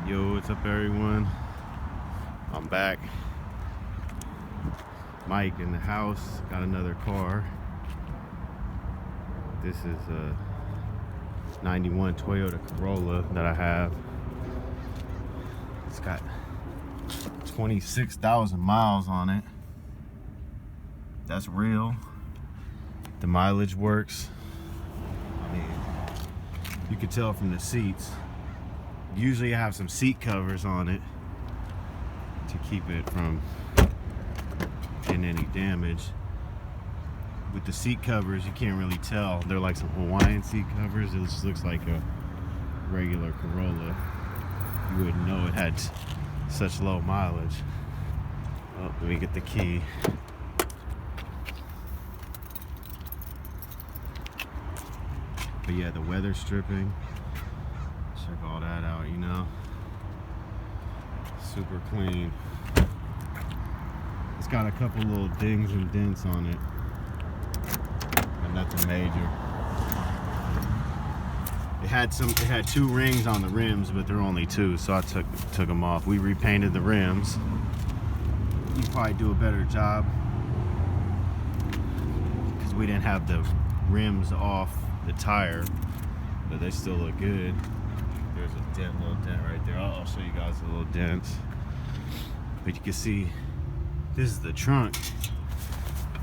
Yo, what's up everyone? I'm back. Mike in the house, got another car. This is a 91 Toyota Corolla that I have. It's got 26,000 miles on it. That's real. The mileage works. I mean, you can tell from the seats. Usually I have some seat covers on it to keep it from getting any damage. With the seat covers, you can't really tell. They're like some Hawaiian seat covers. It just looks like a regular Corolla. You wouldn't know it had such low mileage. Oh, let me get the key. But yeah, the weather stripping. Check all that out, you know. Super clean. It's got a couple little dings and dents on it, but nothing major. It had two rings on the rims, but they're only two, so I took them off. We repainted the rims. You probably do a better job because we didn't have the rims off the tire, but they still look good. There's a little dent right there. I'll show you guys the little dents. But you can see, this is the trunk.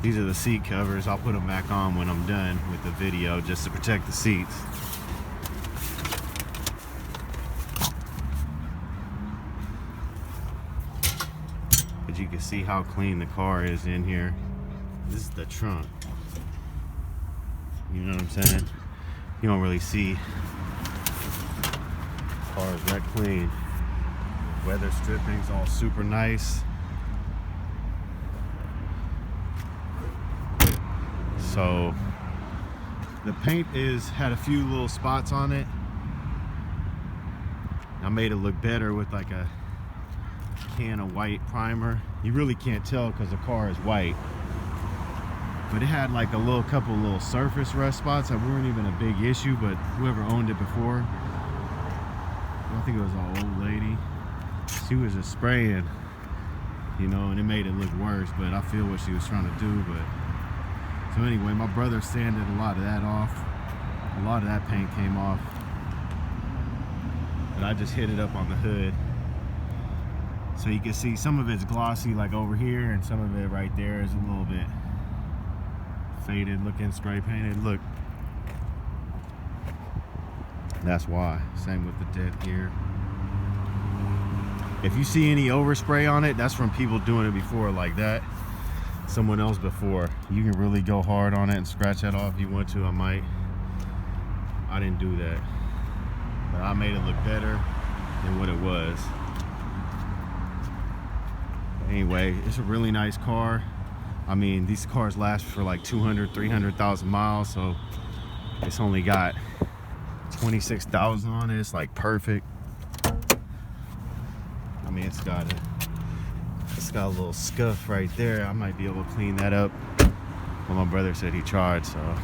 These are the seat covers. I'll put them back on when I'm done with the video just to protect the seats. But you can see how clean the car is in here. This is the trunk. You know what I'm saying? You don't really see cars that clean. Weather stripping's all super nice. So the paint had a few little spots on it. I made it look better with like a can of white primer. You really can't tell because the car is white. But it had like a couple little surface rust spots that weren't even a big issue, but whoever owned it before, I think it was an old lady, she was just spraying, you know, and it made it look worse, but I feel what she was trying to do. But so anyway, my brother sanded a lot of that off. A lot of that paint came off, but I just hit it up on the hood. So you can see some of it's glossy like over here, and some of it right there is a little bit faded looking, spray painted. Look, that's why. Same with the dent here. If you see any overspray on it, that's from people doing it before like that. Someone else before. You can really go hard on it and scratch that off if you want to. I didn't do that, but I made it look better than what it was. Anyway, it's a really nice car. I mean, these cars last for like 200, 300,000 miles, so it's only got 26,000 on it. It's like perfect. I mean, it's got a little scuff right there. I might be able to clean that up. Well, my brother said he tried, so.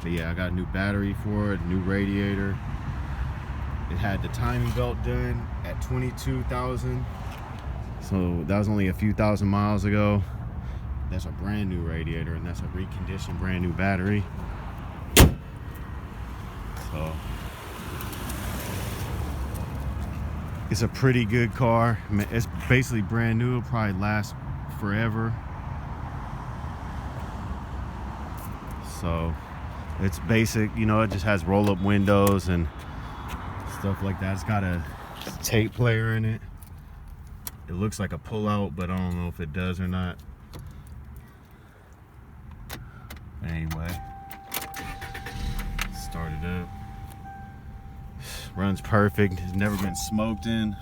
But yeah, I got a new battery for it, new radiator. It had the timing belt done at 22,000. So that was only a few thousand miles ago. That's a brand new radiator, and that's a reconditioned brand new battery. So it's a pretty good car. It's basically brand new. It'll probably last forever. So it's basic, you know, it just has roll-up windows and stuff like that. It's got a tape player in it. It looks like a pull-out, but I don't know if it does or not. Anyway, start it up. Runs perfect. It's never been smoked in.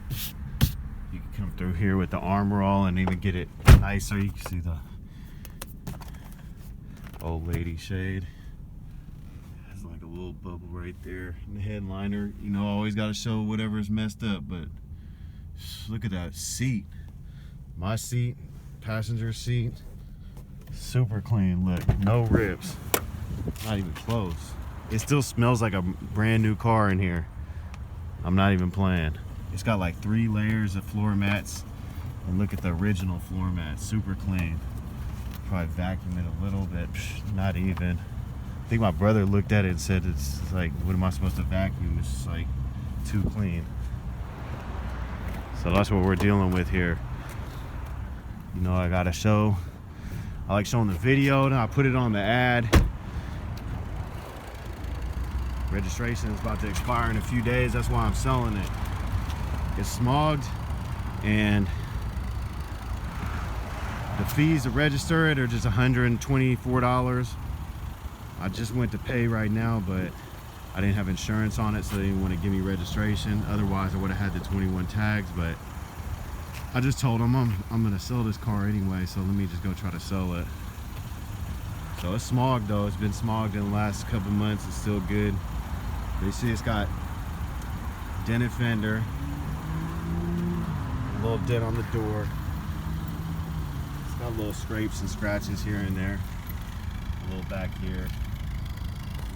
You can come through here with the armor all and even get it nicer. You can see the old lady shade. Has like a little bubble right there in the headliner. You know, always got to show whatever's messed up, but look at that seat. My seat, passenger seat, super clean. Look, no rips. Not even close. It still smells like a brand new car in here. I'm not even playing. It's got like 3 layers of floor mats. And look at the original floor mats, super clean. Probably vacuum it a little bit, not even. I think my brother looked at it and said it's like, what am I supposed to vacuum? It's just like too clean. So that's what we're dealing with here. You know, I gotta show. I like showing the video, and I put it on the ad. Registration is about to expire in a few days. That's why I'm selling it. It's smogged, and the fees to register it are just $124. I just went to pay right now, but I didn't have insurance on it, so they didn't want to give me registration. Otherwise, I would have had the 21 tags, but I just told them I'm going to sell this car anyway, so let me just go try to sell it. So it's smogged though. It's been smogged in the last couple months. It's still good. But you see it's got dented fender, a little dent on the door. It's got little scrapes and scratches here and there. A little back here.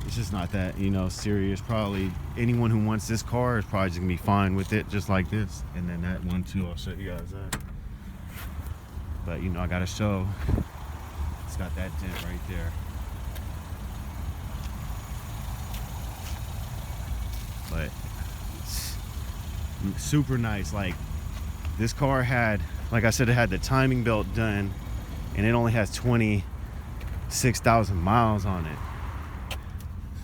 It's just not that, you know, serious. Probably anyone who wants this car is probably just gonna be fine with it, just like this. And then that one too, I'll show you guys that. But you know, I gotta show. It's got that dent right there. But it's super nice. Like, this car had, like I said, it had the timing belt done, and it only has 26,000 miles on it.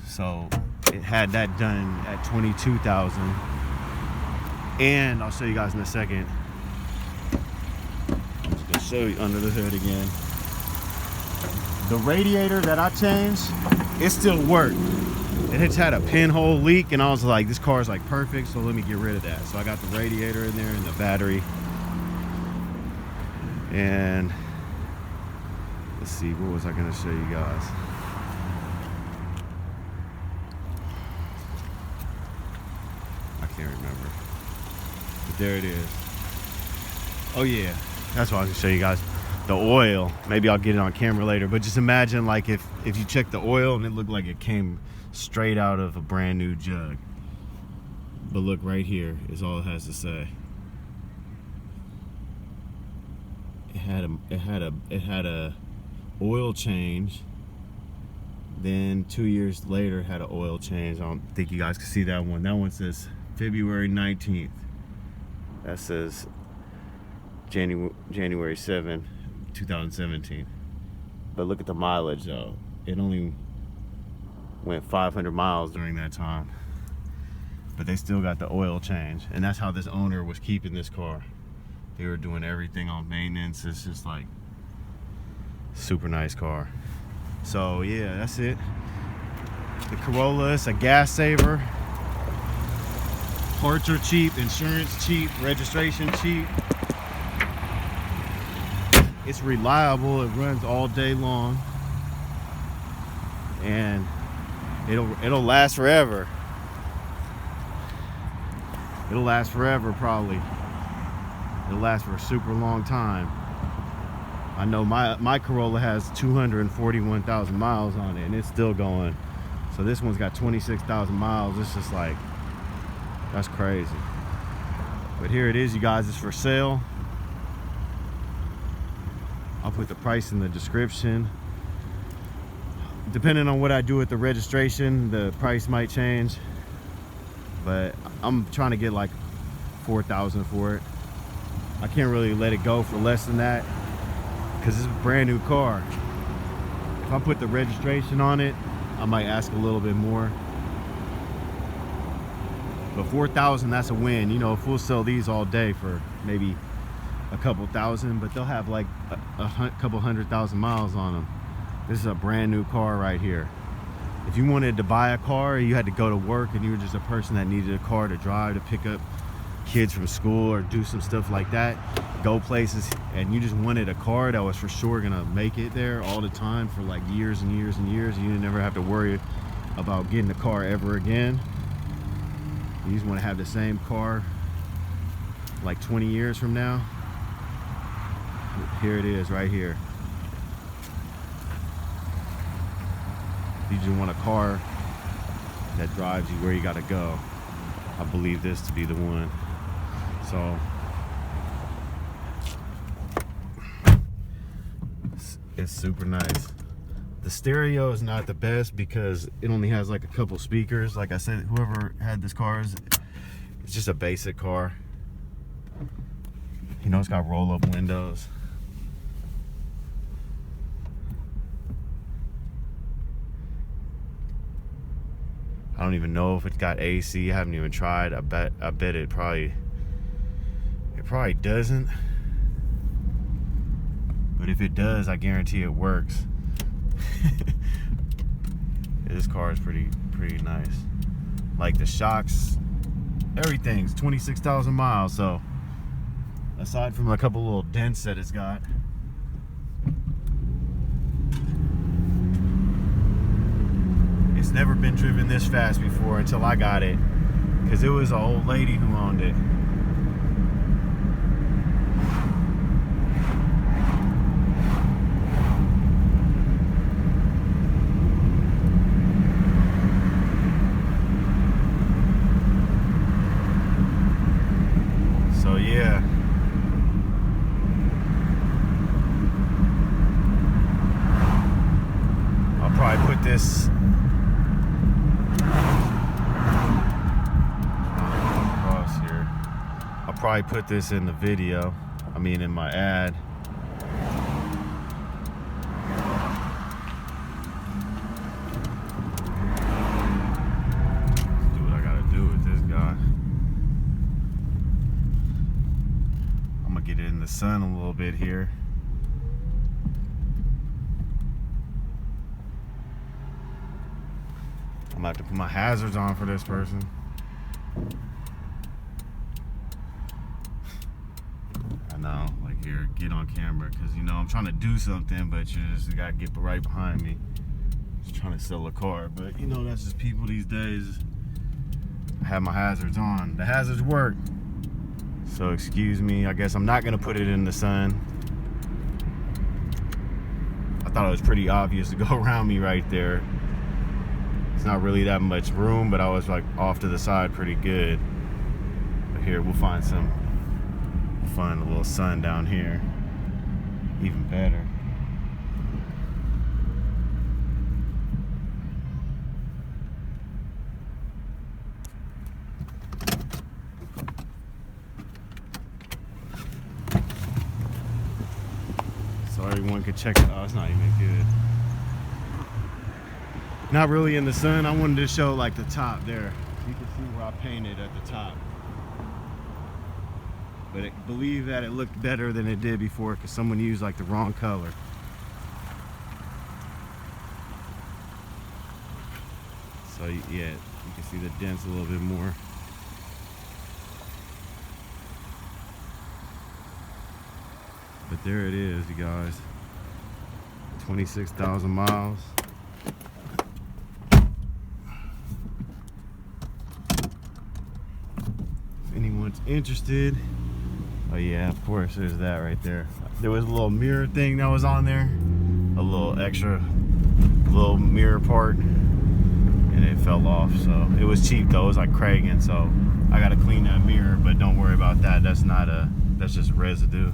So it had that done at 22,000. And I'll show you guys in a second. I'm just gonna show you under the hood again. The radiator that I changed, it still worked. It had had a pinhole leak, and I was like, this car is like perfect, so let me get rid of that. So I got the radiator in there and the battery. And let's see, what was I gonna show you guys? I can't remember. But there it is. Oh yeah, that's what I was gonna show you guys. The oil, maybe I'll get it on camera later, but just imagine like if you check the oil and it looked like it came straight out of a brand new jug. But look, right here is all it has to say. It had a oil change. Then 2 years later, had an oil change. I don't think you guys can see that one. That one says February 19th. That says January 7, 2017. But look at the mileage though. It only went 500 miles during that time. But they still got the oil change. And that's how this owner was keeping this car. They were doing everything on maintenance. It's just like super nice car. So yeah, that's it. The Corolla is a gas saver. Parts are cheap, insurance cheap, registration cheap. It's reliable, it runs all day long. And it'll last forever. It'll last forever probably. It'll last for a super long time. I know my Corolla has 241,000 miles on it, and it's still going. So this one's got 26,000 miles. It's just like, that's crazy. But here it is, you guys. It's for sale. I'll put the price in the description. Depending on what I do with the registration, the price might change. But I'm trying to get like 4,000 for it. I can't really let it go for less than that, because it's a brand new car. If I put the registration on it, I might ask a little bit more. But 4,000, that's a win. You know, if we'll sell these all day for maybe a couple thousand, but they'll have like a couple 100,000 miles on them. This is a brand new car right here. If you wanted to buy a car, you had to go to work and you were just a person that needed a car to drive to pick up kids from school or do some stuff like that, go places, and you just wanted a car that was for sure gonna make it there all the time for like years and years and years, you never have to worry about getting a car ever again. You just want to have the same car like 20 years from now. Here it is right here. If you just want a car that drives you where you gotta go, I believe this to be the one. So it's super nice. The stereo is not the best because it only has like a couple speakers. Like I said, whoever had this car, it's just a basic car. You know, it's got roll-up windows. I don't even know if it's got AC. I haven't even tried. I bet it probably doesn't. But if it does, I guarantee it works. This car is pretty nice. Like the shocks, everything's 26,000 miles. So aside from a couple little dents that it's got, it's never been driven this fast before until I got it, because it was an old lady who owned it. So yeah, I'll probably put this probably put this in the video, I mean in my ad. Let's do what I gotta do with this guy. I'm gonna get it in the sun a little bit here. I'm gonna have to put my hazards on for this person. No, like here, get on camera, because you know I'm trying to do something, but you just gotta get right behind me. Just trying to sell a car, but you know that's just people these days. I have my hazards on. The hazards work, so excuse me. I guess I'm not gonna put it in the sun. I thought it was pretty obvious to go around me right there. It's not really that much room, but I was like off to the side pretty good. But here, we'll find a little sun down here, even better. So everyone could check it out. It's not even good. Not really in the sun. I wanted to show like the top there. You can see where I painted at the top. But I believe that it looked better than it did before because someone used like the wrong color. So yeah, you can see the dents a little bit more. But there it is, you guys. 26,000 miles. If anyone's interested. Oh yeah, of course, there's that right there. There was a little mirror thing that was on there. A little extra, little mirror part. And it fell off, so. It was cheap though, it was like Kragen, so. I gotta clean that mirror, but don't worry about that. That's not that's just residue.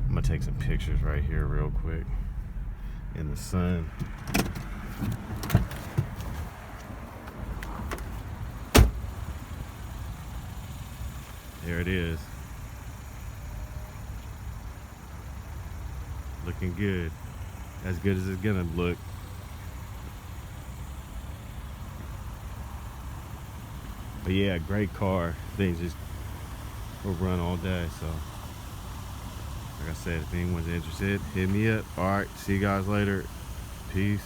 I'm gonna take some pictures right here real quick in the sun. There it is. Looking good. As good as it's gonna look. But yeah, great car. Things just will run all day, so. Like I said, if anyone's interested, hit me up. All right, see you guys later. Peace.